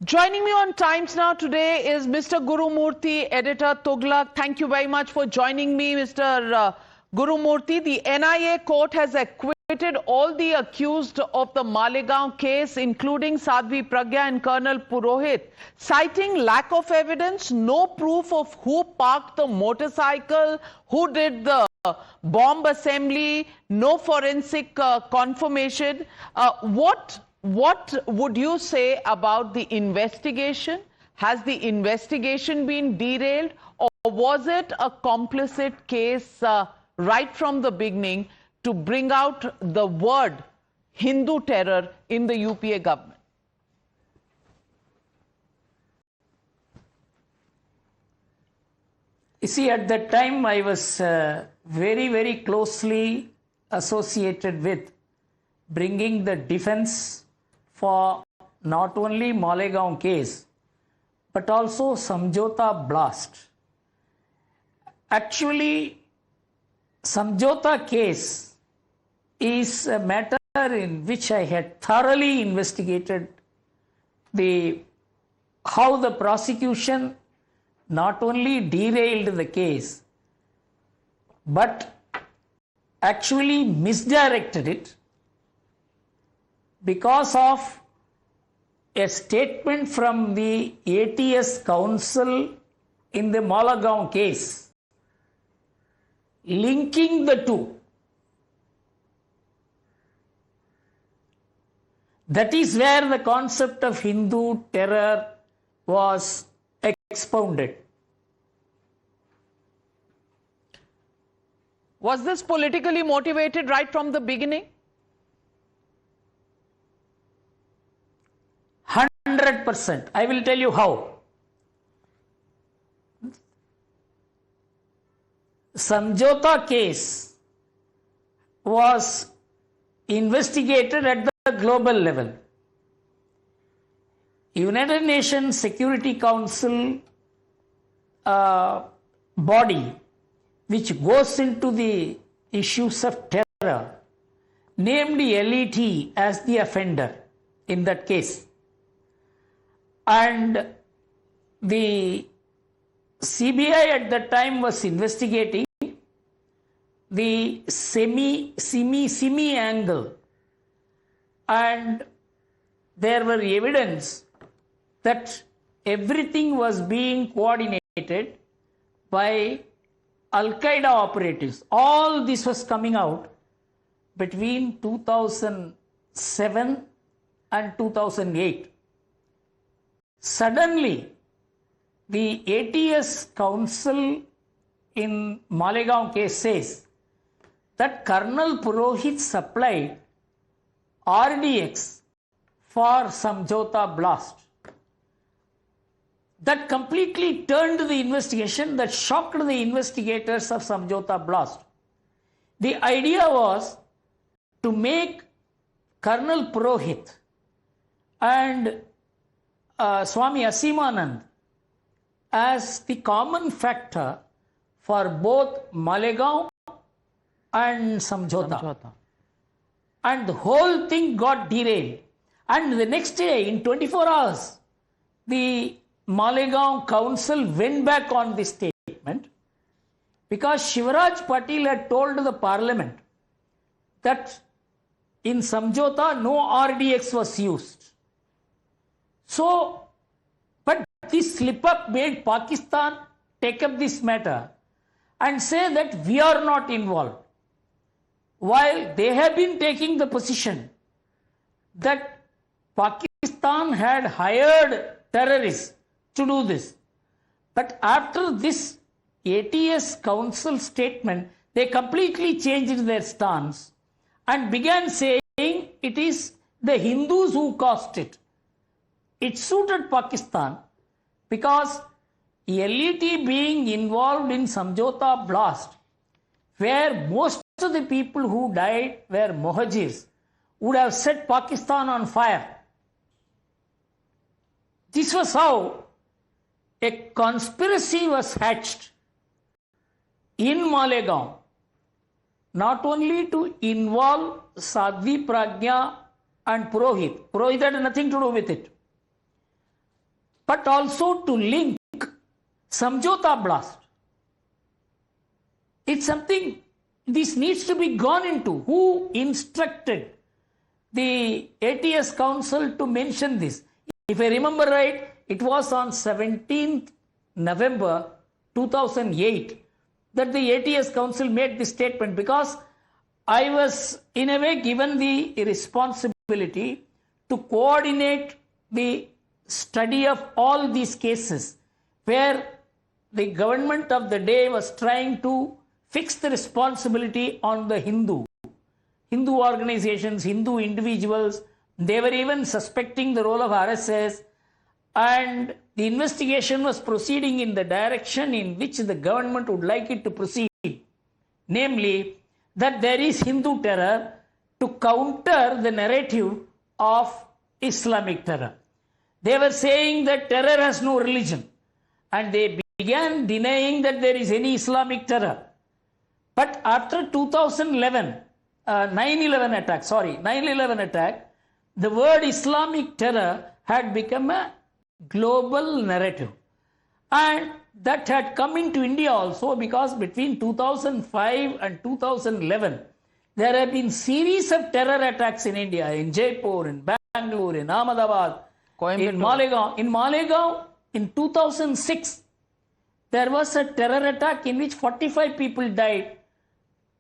Joining me on Times Now today is Mr. Gurumurthy, editor Tughlaq. Thank you very much for joining me, Mr. Gurumurthy. The NIA court has acquitted all the accused of the Malegaon case, including Sadhvi Pragya and Colonel Purohit, citing lack of evidence, no proof of who parked the motorcycle, who did the bomb assembly, no forensic confirmation. What would you say about the investigation? Has the investigation been derailed, or was it a complicit case right from the beginning to bring out the word Hindu terror in the UPA government? You see, at that time I was very, very closely associated with bringing the defense for not only Malegaon case, but also Samjhauta blast. Actually, Samjhauta case is a matter in which I had thoroughly investigated how the prosecution not only derailed the case, but actually misdirected it because of a statement from the ATS counsel in the Malegaon case, linking the two. That is where the concept of Hindu terror was expounded. Was this politically motivated right from the beginning? 100%. I will tell you how. Samjhauta case was investigated at the global level. United Nations Security Council body, which goes into the issues of terror, named LET as the offender in that case. And the CBI at that time was investigating the semi angle, and there were evidence that everything was being coordinated by Al-Qaeda operatives. All this was coming out between 2007 and 2008. Suddenly, the ATS counsel in Malegaon case says that Colonel Purohit supplied RDX for Samjhauta blast. That completely turned the investigation, that shocked the investigators of Samjhauta blast. The idea was to make Colonel Purohit and Swami Asimanand as the common factor for both Malegaon and Samjhauta. And the whole thing got derailed. And the next day, in 24 hours, the Malegaon council went back on this statement because Shivaraj Patil had told the parliament that in Samjhauta no RDX was used. So, but this slip-up made Pakistan take up this matter and say that we are not involved, while they have been taking the position that Pakistan had hired terrorists to do this. But after this ATS council statement, they completely changed their stance and began saying it is the Hindus who caused it. It suited Pakistan because LET being involved in Samjhauta blast, where most of the people who died were Mohajirs, would have set Pakistan on fire. This was how a conspiracy was hatched in Malegaon, not only to involve Sadhvi Pragya and Purohit. Purohit had nothing to do with it. but also to link Samjhauta blast. It's something this needs to be gone into. Who instructed the ATS Council to mention this? If I remember right, it was on 17th November 2008 that the ATS Council made this statement, because I was in a way given the responsibility to coordinate the study of all these cases where the government of the day was trying to fix the responsibility on the Hindu organizations, Hindu individuals. They were even suspecting the role of RSS, and the investigation was proceeding in the direction in which the government would like it to proceed, namely that there is Hindu terror to counter the narrative of Islamic terror. They were saying that terror has no religion, and they began denying that there is any Islamic terror. But after 2011, 9/11 attack, the word Islamic terror had become a global narrative. And that had come into India also, because between 2005 and 2011, there have been series of terror attacks in India, in Jaipur, in Bangalore, in Ahmedabad, in Malegaon. In Malegaon, in 2006, there was a terror attack in which 45 people died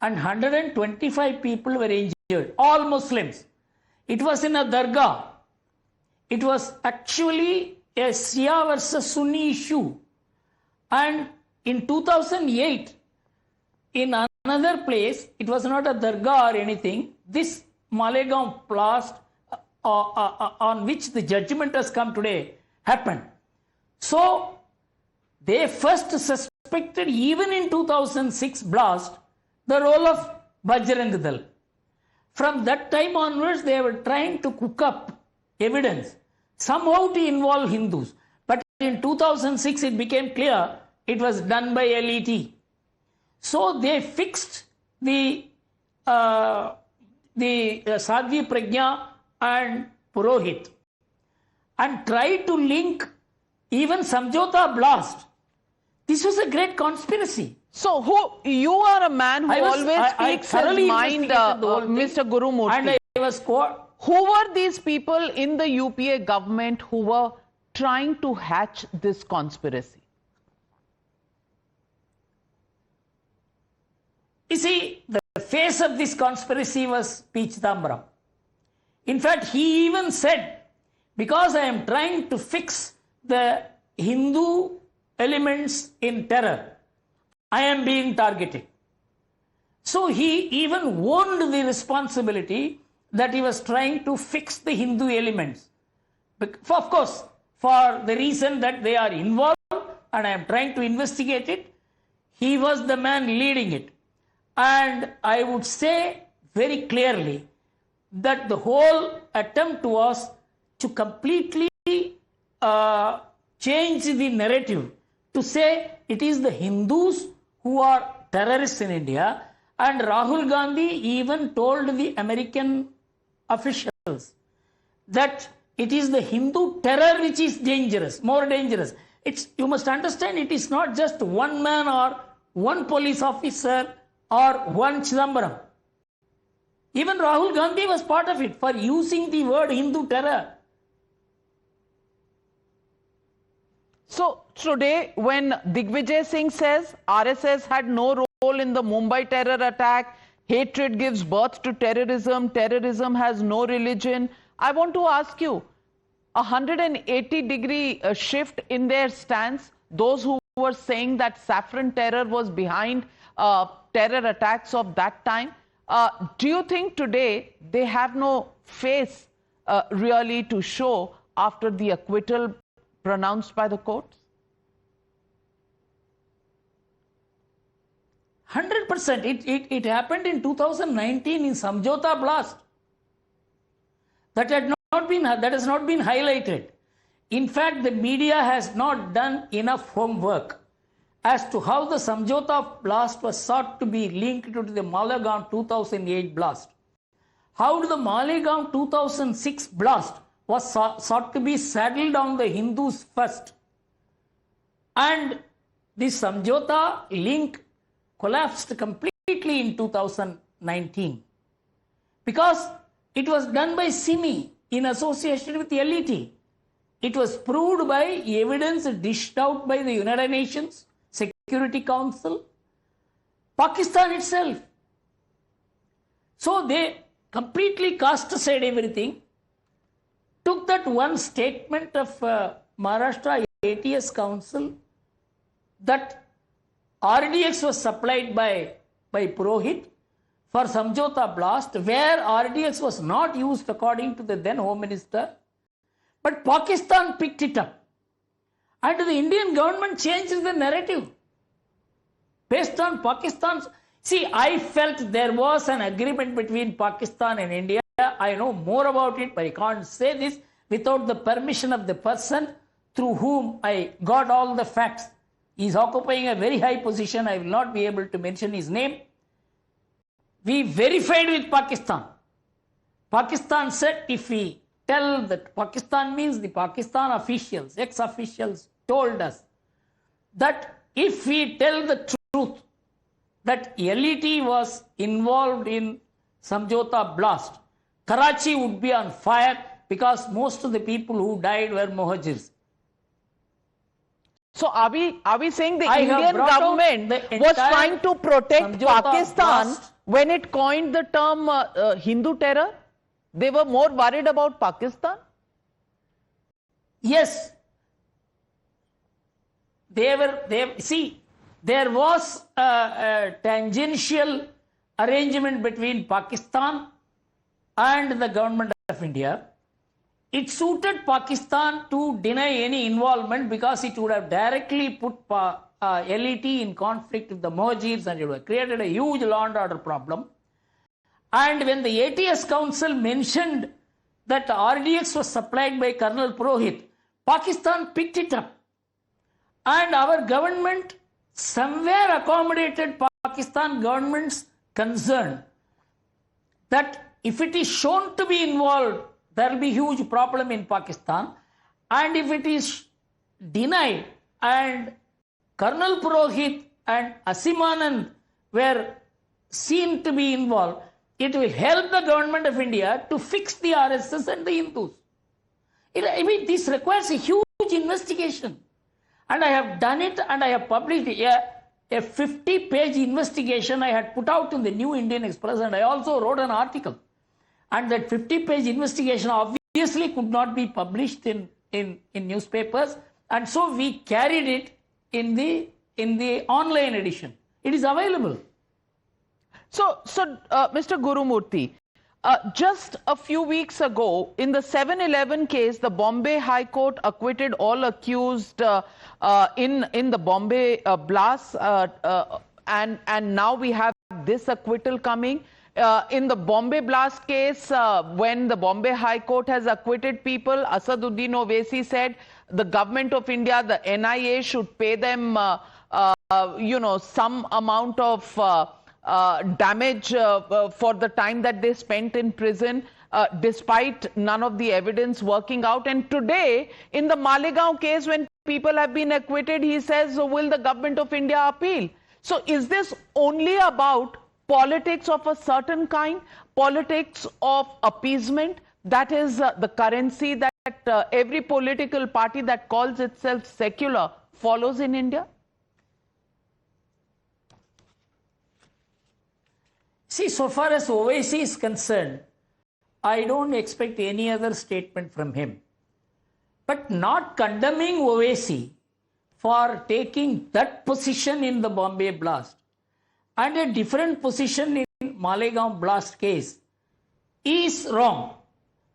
and 125 people were injured, all Muslims. It was in a dargah. It was actually a Shia versus Sunni issue. And in 2008, in another place, it was not a dargah or anything, this Malegaon blast on which the judgment has come today happened. So they first suspected, even in 2006 blast, the role of Bajrang Dal. From that time onwards, they were trying to cook up evidence, somehow to involve Hindus. But in 2006, it became clear it was done by LET. So they fixed the Sadhvi Pragya and Purohit and tried to link even Samjhauta blast. This was a great conspiracy. So you are a man who always speaks his mind, Mr. Gurumurthy. And I was who were these people in the UPA government who were trying to hatch this conspiracy? You see, the face of this conspiracy was P. Chidambaram. In fact, he even said, because I am trying to fix the Hindu elements in terror, I am being targeted. So he even owned the responsibility that he was trying to fix the Hindu elements. Of course, for the reason that they are involved and I am trying to investigate it, he was the man leading it. And I would say very clearly that the whole attempt was to completely change the narrative, to say it is the Hindus who are terrorists in India. And Rahul Gandhi even told the American officials that it is the Hindu terror which is dangerous, more dangerous. You must understand, it is not just one man or one police officer or one Chidambaram. Even Rahul Gandhi was part of it for using the word Hindu terror. So today, when Digvijay Singh says RSS had no role in the Mumbai terror attack, hatred gives birth to terrorism, terrorism has no religion, I want to ask you, 180-degree shift in their stance, those who were saying that saffron terror was behind terror attacks of that time, do you think today they have no face really to show after the acquittal pronounced by the courts? 100%. It happened in 2019 in Samjhauta blast. That has not been highlighted. In fact, the media has not done enough homework as to how the Samjhauta blast was sought to be linked to the Malegaon 2008 blast. How the Malegaon 2006 blast was sought to be saddled on the Hindus first. And this Samjhauta link collapsed completely in 2019 because it was done by Simi in association with LET. It was proved by evidence dished out by the United Nations Security Council, Pakistan itself. So they completely cast aside everything, took that one statement of Maharashtra ATS Council that RDX was supplied by Purohit for Samjhauta blast, where RDX was not used according to the then Home Minister, but Pakistan picked it up. And the Indian government changed the narrative based on Pakistan's. See, I felt there was an agreement between Pakistan and India. I know more about it, but I can't say this without the permission of the person through whom I got all the facts. He is occupying a very high position. I will not be able to mention his name. We verified with Pakistan. Pakistan said if we tell that, Pakistan means the Pakistan officials, ex-officials told us that if we tell the truth that LET was involved in Samjhauta blast, Karachi would be on fire because most of the people who died were Muhajirs. So are we saying the Indian government was trying to protect Pakistan when it coined the term Hindu terror? They were more worried about Pakistan? Yes. See, there was a tangential arrangement between Pakistan and the government of India. It suited Pakistan to deny any involvement because it would have directly put LET in conflict with the Muhajirs and it would have created a huge law and order problem. And when the ATS Council mentioned that RDX was supplied by Colonel Purohit, Pakistan picked it up. And our government somewhere accommodated Pakistan government's concern that if it is shown to be involved, there will be huge problem in Pakistan. And if it is denied and Colonel Purohit and Asimanand were seen to be involved, it will help the government of India to fix the RSS and the Hindus. This requires a huge investigation. And I have done it and I have published a 50-page investigation I had put out in the New Indian Express, and I also wrote an article. And that 50-page investigation obviously could not be published in newspapers, and so we carried it in the online edition. It is available. So Mr. Gurumurthy, just a few weeks ago, in the 7/11 case, the Bombay High Court acquitted all accused in the Bombay blast, and now we have this acquittal coming. In the Bombay blast case, when the Bombay High Court has acquitted people, Asaduddin Owaisi said the government of India, the NIA, should pay them, some amount of damage for the time that they spent in prison, despite none of the evidence working out. And today, in the Malegaon case, when people have been acquitted, he says, will the government of India appeal? So is this only about politics of a certain kind, politics of appeasement? That is the currency that every political party that calls itself secular follows in India? See, so far as Owaisi is concerned, I don't expect any other statement from him. But not condemning Owaisi for taking that position in the Bombay blast and a different position in Malegaon blast case is wrong.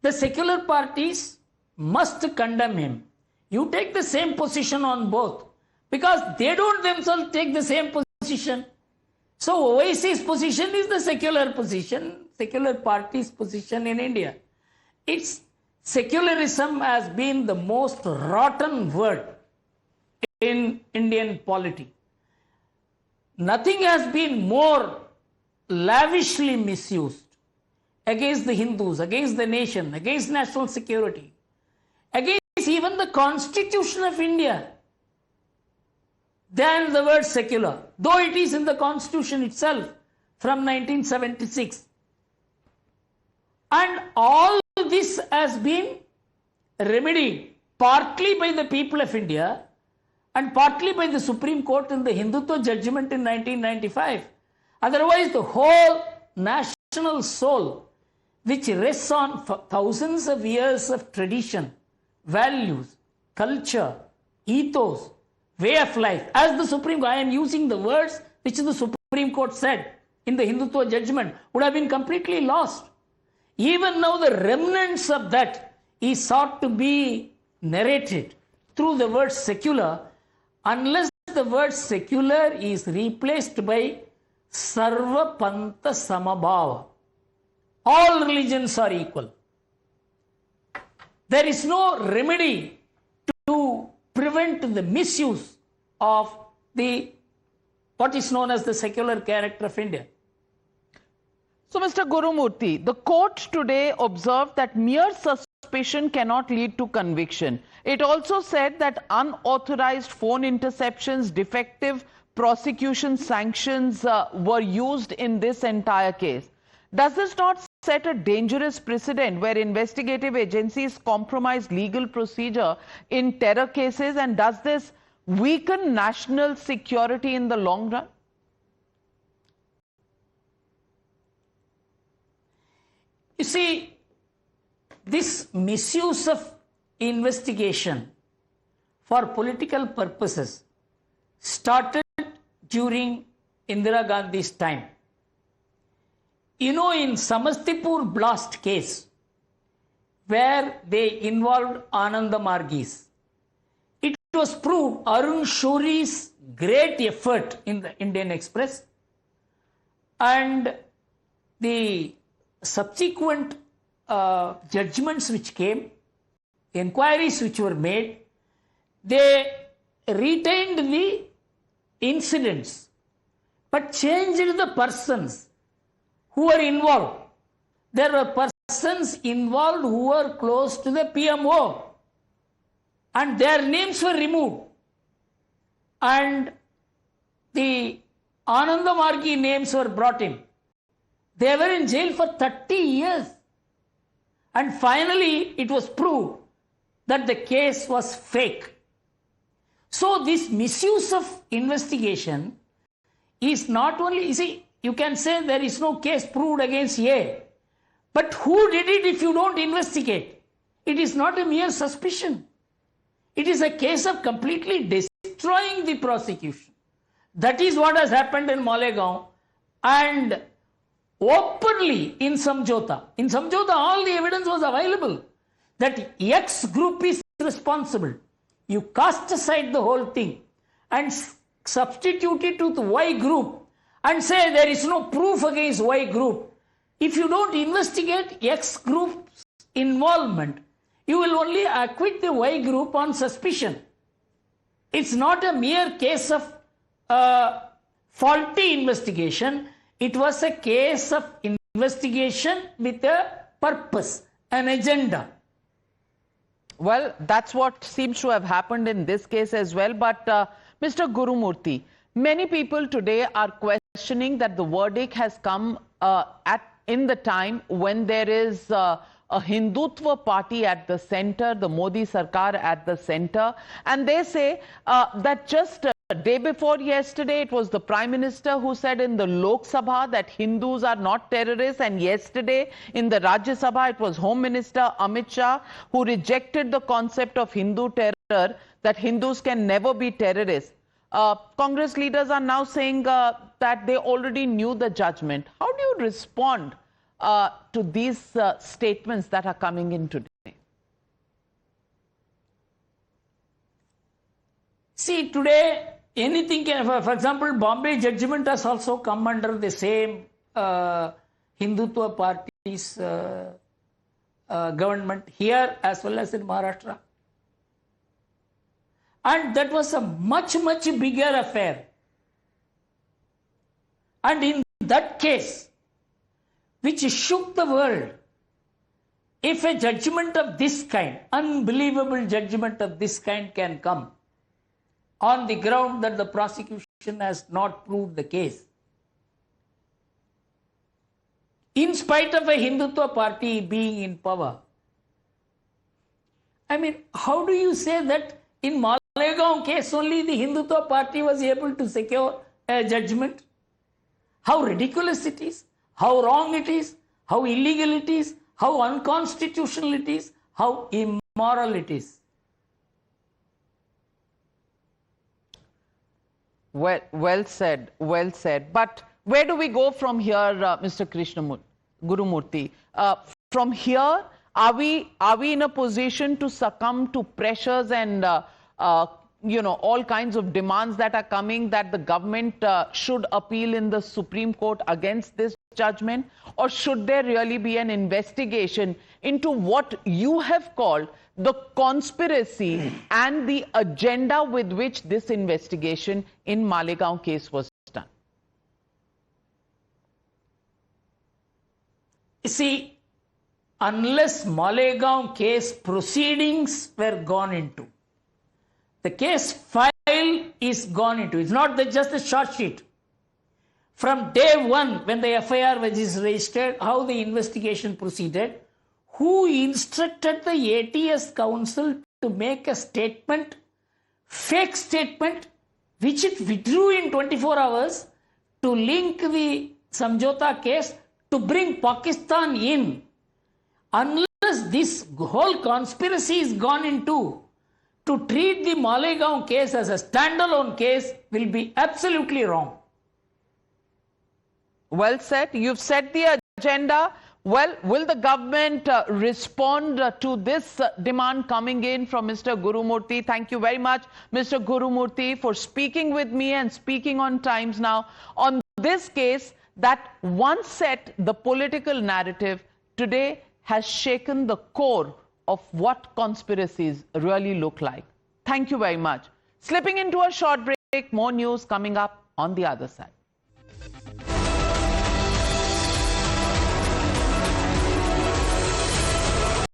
The secular parties must condemn him. You take the same position on both because they don't themselves take the same position. So Owaisi's position is the secular position, secular party's position in India. It's secularism has been the most rotten word in Indian polity. Nothing has been more lavishly misused against the Hindus, against the nation, against national security, even the Constitution of India than the word secular, though it is in the Constitution itself from 1976. And all this has been remedied partly by the people of India and partly by the Supreme Court in the Hindutva judgment in 1995. Otherwise, the whole national soul, which rests on thousands of years of tradition, values, culture, ethos, way of life, as the Supreme Court, I am using the words which the Supreme Court said in the Hindutva judgment, would have been completely lost. Even now, the remnants of that is sought to be narrated through the word secular, unless the word secular is replaced by Sarva Pantha Samabhava. All religions are equal. There is no remedy to prevent the misuse of what is known as the secular character of India. So, Mr. Gurumurthy, the court today observed that mere suspicion cannot lead to conviction. It also said that unauthorized phone interceptions, defective prosecution sanctions were used in this entire case. Does this not set a dangerous precedent where investigative agencies compromise legal procedure in terror cases, and does this weaken national security in the long run? You see, this misuse of investigation for political purposes started during Indira Gandhi's time. You know, in Samastipur blast case, where they involved Ananda Margis, it was proved Arun Shoury's great effort in the Indian Express and the subsequent judgments which came, inquiries which were made, they retained the incidents but changed the persons who were involved. There were persons involved who were close to the PMO and their names were removed, and the Ananda Margi names were brought in. They were in jail for 30 years. And finally, it was proved that the case was fake. So this misuse of investigation is not only, you see, you can say there is no case proved against A, but who did it if you don't investigate? It is not a mere suspicion. It is a case of completely destroying the prosecution. That is what has happened in Malegaon and openly in Samjhauta. In Samjhauta, all the evidence was available that X group is responsible. You cast aside the whole thing and substitute it with Y group and say there is no proof against Y group. If you don't investigate X group's involvement, you will only acquit the Y group on suspicion. It's not a mere case of faulty investigation. It was a case of investigation with a purpose, an agenda. Well, that's what seems to have happened in this case as well. But Mr. Gurumurthy, many people today are questioning that the verdict has come in the time when there is a Hindutva party at the center, the Modi Sarkar at the center, and they say that just a day before yesterday, it was the Prime Minister who said in the Lok Sabha that Hindus are not terrorists, and yesterday in the Rajya Sabha, it was Home Minister Amit Shah who rejected the concept of Hindu terror, that Hindus can never be terrorists. Congress leaders are now saying that they already knew the judgment. How do you respond to these statements that are coming in today? See, today anything can, for example, Bombay judgment has also come under the same Hindutva party's government here as well as in Maharashtra. And that was a much, much bigger affair. And in that case, which shook the world, if a judgment of this kind, unbelievable judgment of this kind can come on the ground that the prosecution has not proved the case, in spite of a Hindutva party being in power, I mean, how do you say that in Malegaon case only the Hindutva party was able to secure a judgment? How ridiculous it is, how wrong it is, how illegal it is, how unconstitutional it is, how immoral it is. Well said, well said. But where do we go from here, Mr. Gurumurthy? From here, are we in a position to succumb to pressures and all kinds of demands that are coming that the government should appeal in the Supreme Court against this judgment? Or should there really be an investigation into what you have called the conspiracy and the agenda with which this investigation in Malegaon case was done? You see, unless Malegaon case proceedings were gone into, the case file is gone into, it's not just a short sheet. From day one, when the FIR was registered, how the investigation proceeded, who instructed the ATS council to make a statement, fake statement, which it withdrew in 24 hours to link the Samjhauta case to bring Pakistan in. Unless this whole conspiracy is gone into, to treat the Malegaon case as a standalone case will be absolutely wrong. Well said. You've set the agenda. Well, will the government respond to this demand coming in from Mr. Gurumurthy? Thank you very much, Mr. Gurumurthy, for speaking with me and speaking on Times Now on this case that once set the political narrative, today has shaken the core of what conspiracies really look like. Thank you very much. Slipping into a short break, more news coming up on the other side.